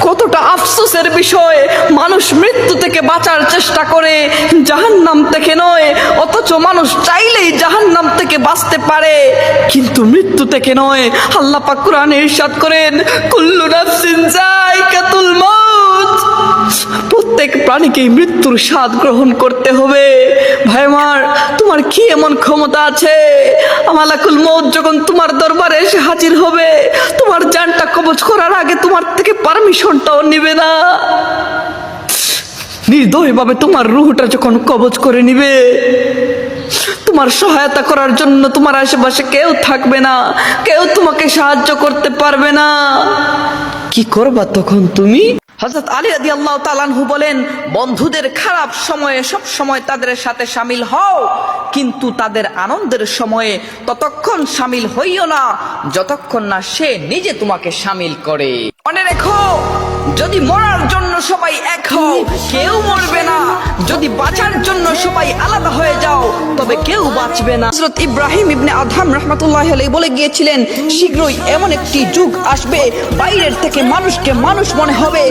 কতটা আফসোসের বিষয়, মানুষ মৃত্যু থেকে বাঁচার চেষ্টা করে, জাহান্নাম থেকে নয়। অথচ মানুষ চাইলেই জাহান্নাম থেকে বাঁচতে পারে, কিন্তু মৃত্যু থেকে নয়। আল্লাহ পাক কোরআনে ইরশাদ করেন, কুল্লু নাফসিন যায়কাতুল মাউত, প্রত্যেক প্রাণীকেই মৃত্যুর স্বাদ গ্রহণ করতে হবে। ভাই আমার, তোমার কি এমন ক্ষমতা আছে, মালাকুল মউত যখন তোমার দরবারে এসে হাজির হবে, তোমার জানটা কবজ করার আগে তোমার থেকে পারমিশনটাও নিবে না? নির্দয়ভাবে তোমার রূহটা যখন কবজ করে নিবে, তোমার সহায়তা করার জন্য তোমার আশেপাশে কেউ থাকবে না, কেউ তোমাকে সাহায্য করতে পারবে না। কি করবা তখন তুমি? হযরত আলী রাদিয়াল্লাহু তাআলা আনহু বলেন, বন্ধুদের খারাপ সময়ে সব সময় তাদের সাথে শামিল হও, কিন্তু তাদের আনন্দের সময়ে ততক্ষণ শামিল হইও না যতক্ষণ না সে নিজে তোমাকে শামিল করে। মনে রেখো, যদি মরার জন্য সবাই এক হও, কেউ মরবে না। যদি বাঁচার জন্য সবাই আলাদা হয়ে যাও, তবে কেউ বাঁচবে না। হযরত ইব্রাহিম ইবনে আদহাম রাহমাতুল্লাহি আলাইহি বলে গিয়েছিলেন, শীঘ্রই এমন একটি যুগ আসবে, বাইরের থেকে মানুষকে মানুষ মনে হবে।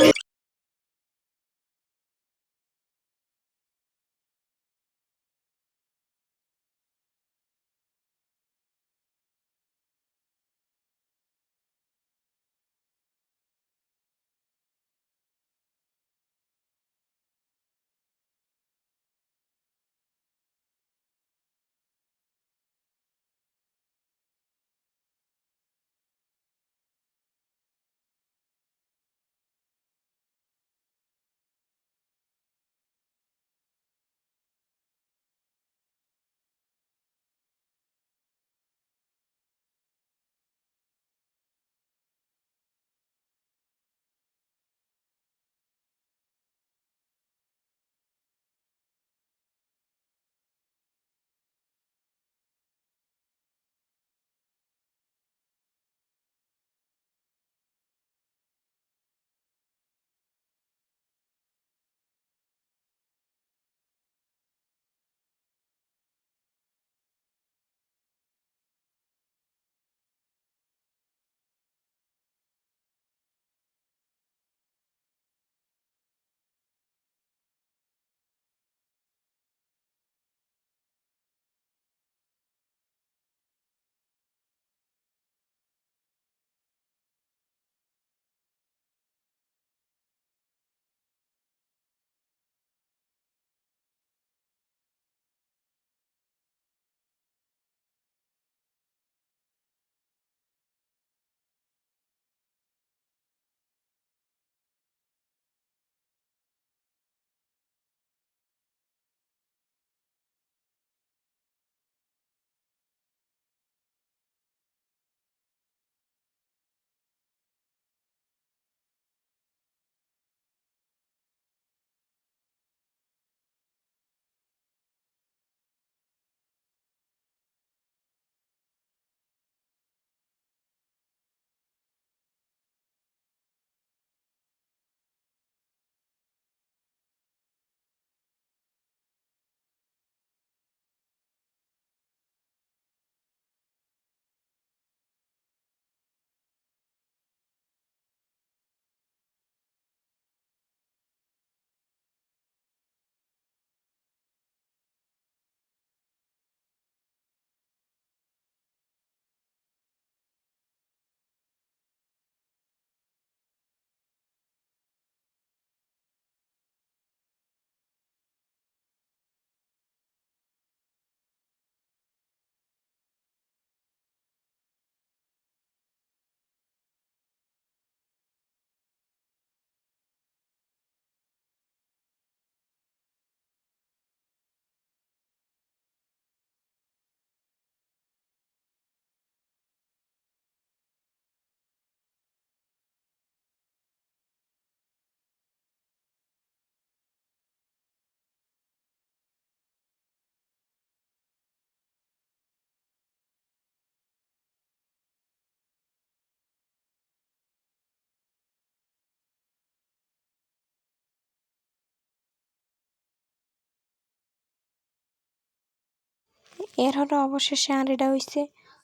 এর হলো অবশেষে আঁড়িটা হইছে।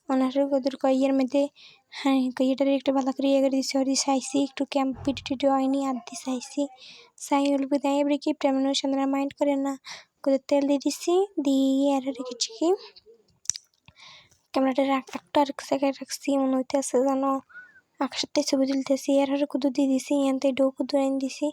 অনারের গদুর কইয়ের মধ্যে হ্যাঁ এটার একটা ভালো করে ইয়ে করে দিছি ওর চাইছি একটু ক্যাম্প ভিডিও হয়নি আর দি চাইছি চাই অল্প দেয় এবারে কি প্রেমের সন্ধ্যা মাইন্ড করে না করে তেল দিয়ে দিছি দিয়ে আর রেখেছি কি ক্যামেরাটা একটা আর জায়গায় রাখছি মনে হইতেছে যেন আকাশের ছবি তুলতেছি আর কুদু দিয়ে দিছি এনতে ডো কুদু আইন দিছি